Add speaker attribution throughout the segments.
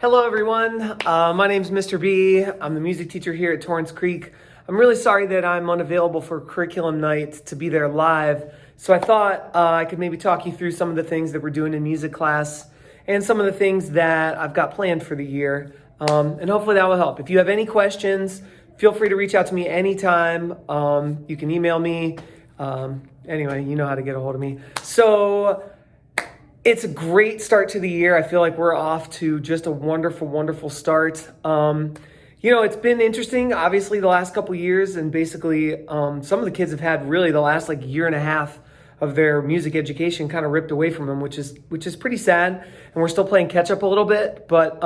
Speaker 1: Hello everyone, my name's Mr. B. I'm the music teacher here at Torrance Creek. I'm really sorry that I'm unavailable for Curriculum Night to be there live, so I thought I could maybe talk you through some of the things that we're doing in music class and some of the things that I've got planned for the year, and hopefully that will help. If you have any questions, feel free to reach out to me anytime. You can email me. Anyway, you know how to get a hold of me. So it's a great start to the year. I feel like we're off to just a wonderful, wonderful start. It's been interesting, obviously, the last couple years, and basically some of the kids have had really the last year and a half of their music education kind of ripped away from them, which is pretty sad. And we're still playing catch up a little bit, but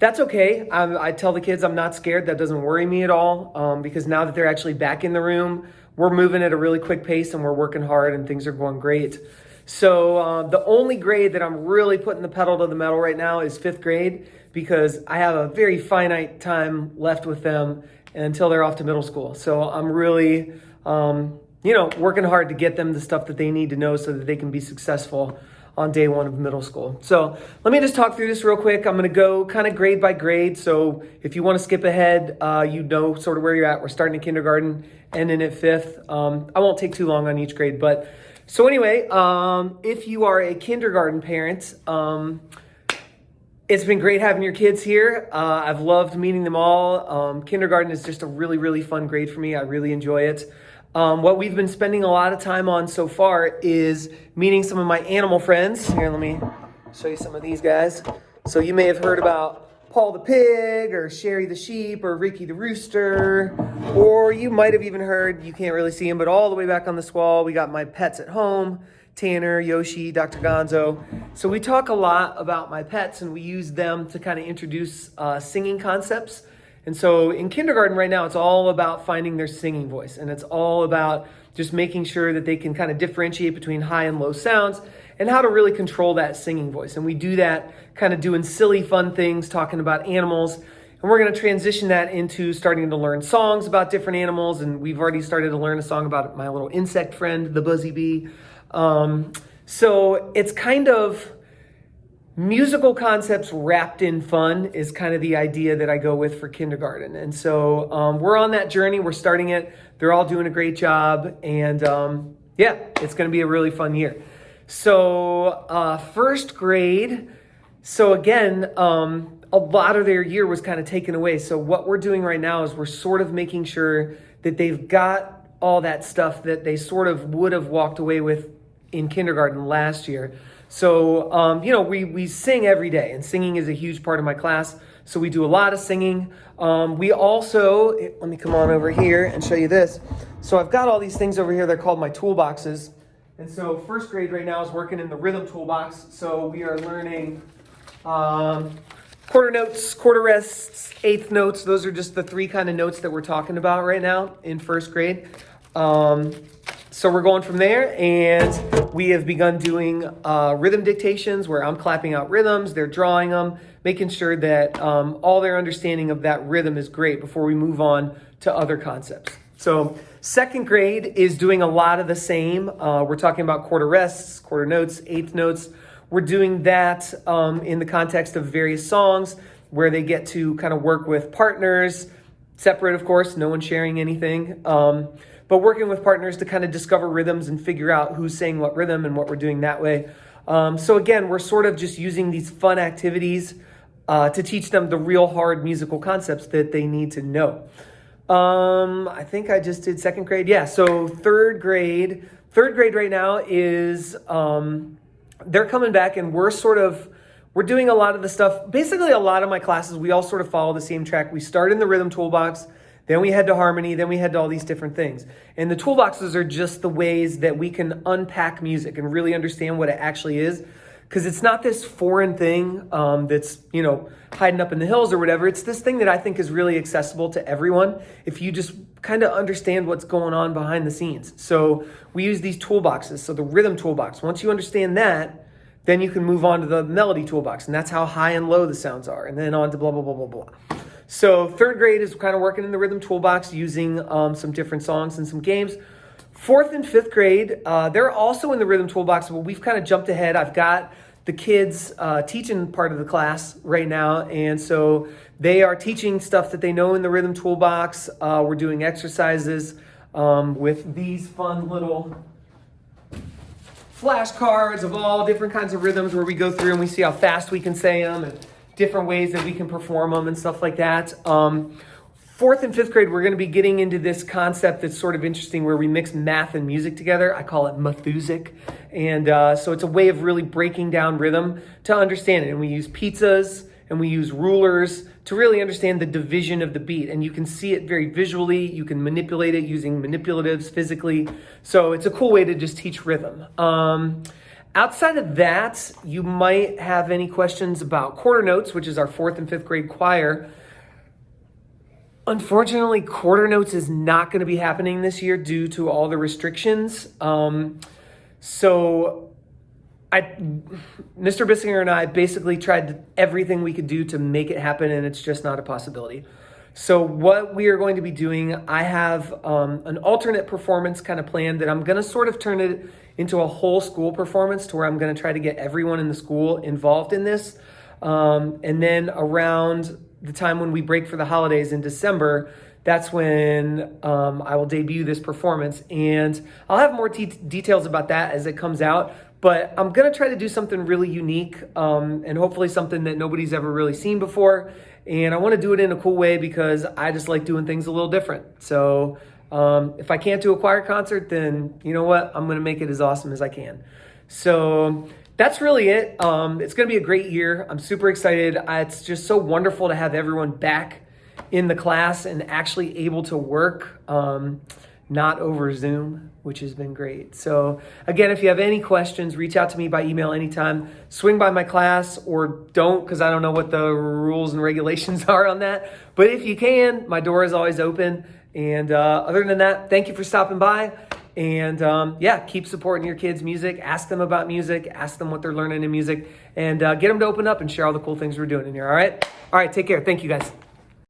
Speaker 1: that's okay. I tell the kids I'm not scared. That doesn't worry me at all, because now that they're actually back in the room, we're moving at a really quick pace and we're working hard and things are going great. So the only grade that I'm really putting the pedal to the metal right now is 5th grade, because I have a very finite time left with them until they're off to middle school. So I'm really, working hard to get them the stuff that they need to know so that they can be successful on day one of middle school. So let me just talk through this real quick. I'm going to go kind of grade by grade. So if you want to skip ahead, you know sort of where you're at. We're starting in kindergarten, ending at 5th. I won't take too long on each grade, but so anyway, if you are a kindergarten parent, it's been great having your kids here. I've loved meeting them all. Kindergarten is just a really, really fun grade for me. I really enjoy it. What we've been spending a lot of time on so far is meeting some of my animal friends. Here, let me show you some of these guys. So you may have heard about Paul the pig, or Sherry the sheep, or Ricky the rooster, or you might have even heard, you can't really see him, but all the way back on this wall, we got my pets at home, Tanner, Yoshi, Dr. Gonzo. So we talk a lot about my pets, and we use them to kind of introduce singing concepts. And so in kindergarten right now, it's all about finding their singing voice, and it's all about just making sure that they can kind of differentiate between high and low sounds and how to really control that singing voice. And we do that kind of doing silly, fun things, talking about animals. And we're going to transition that into starting to learn songs about different animals. And we've already started to learn a song about my little insect friend, the buzzy bee. So it's kind of musical concepts wrapped in fun is kind of the idea that I go with for kindergarten. And so we're on that journey. We're starting it. They're all doing a great job. And it's going to be a really fun year. So 1st grade, so again, a lot of their year was kind of taken away. So what we're doing right now is we're sort of making sure that they've got all that stuff that they sort of would have walked away with in kindergarten last year. So, we sing every day, and singing is a huge part of my class. So we do a lot of singing. We also, let me come on over here and show you this. So I've got all these things over here. They're called my toolboxes. And so 1st grade right now is working in the rhythm toolbox. So we are learning quarter notes, quarter rests, eighth notes. Those are just the 3 kind of notes that we're talking about right now in 1st grade. So we're going from there, and we have begun doing rhythm dictations where I'm clapping out rhythms, they're drawing them, making sure that all their understanding of that rhythm is great before we move on to other concepts. So 2nd grade is doing a lot of the same. We're talking about quarter rests, quarter notes, eighth notes. We're doing that in the context of various songs where they get to kind of work with partners, separate, of course, no one sharing anything. But working with partners to kind of discover rhythms and figure out who's saying what rhythm and what we're doing that way. So again, we're sort of just using these fun activities to teach them the real hard musical concepts that they need to know. I think I just did 2nd grade. Yeah, so 3rd grade. 3rd grade right now is, they're coming back, and we're doing a lot of the stuff. Basically, a lot of my classes, we all sort of follow the same track. We start in the rhythm toolbox, then we head to harmony, then we head to all these different things. And the toolboxes are just the ways that we can unpack music and really understand what it actually is. Because it's not this foreign thing that's, hiding up in the hills or whatever. It's this thing that I think is really accessible to everyone if you just kind of understand what's going on behind the scenes. So we use these toolboxes. So the rhythm toolbox, once you understand that, then you can move on to the melody toolbox. And that's how high and low the sounds are. And then on to blah, blah, blah, blah, blah. So 3rd grade is kind of working in the rhythm toolbox using some different songs and some games. 4th and 5th grade, they're also in the rhythm toolbox, but we've kind of jumped ahead. I've got the kids teaching part of the class right now. And so they are teaching stuff that they know in the Rhythm Toolbox. We're doing exercises with these fun little flashcards of all different kinds of rhythms where we go through and we see how fast we can say them and different ways that we can perform them and stuff like that. Fourth and fifth grade, we're going to be getting into this concept that's sort of interesting where we mix math and music together. I call it Mathusic. And so it's a way of really breaking down rhythm to understand it. And we use pizzas and we use rulers to really understand the division of the beat. And you can see it very visually. You can manipulate it using manipulatives physically. So it's a cool way to just teach rhythm. Outside of that, you might have any questions about quarter notes, which is our fourth and fifth grade choir. Unfortunately, quarter notes is not going to be happening this year due to all the restrictions. So Mr. Bissinger and I basically tried everything we could do to make it happen, and it's just not a possibility. So what we are going to be doing, I have an alternate performance kind of plan that I'm going to sort of turn it into a whole school performance to where I'm going to try to get everyone in the school involved in this. And then around the time when we break for the holidays in December, that's when I will debut this performance. And I'll have more details about that as it comes out. But I'm going to try to do something really unique and hopefully something that nobody's ever really seen before. And I want to do it in a cool way because I just like doing things a little different. So if I can't do a choir concert, then you know what? I'm going to make it as awesome as I can. So that's really it. It's going to be a great year. I'm super excited. It's just so wonderful to have everyone back in the class and actually able to work, not over Zoom, which has been great. So again, if you have any questions, reach out to me by email anytime. Swing by my class or don't, because I don't know what the rules and regulations are on that. But if you can, my door is always open. And other than that, thank you for stopping by. And keep supporting your kids' music. Ask them about music. Ask them what they're learning in music. And get them to open up and share all the cool things we're doing in here, all right? All right, take care. Thank you, guys.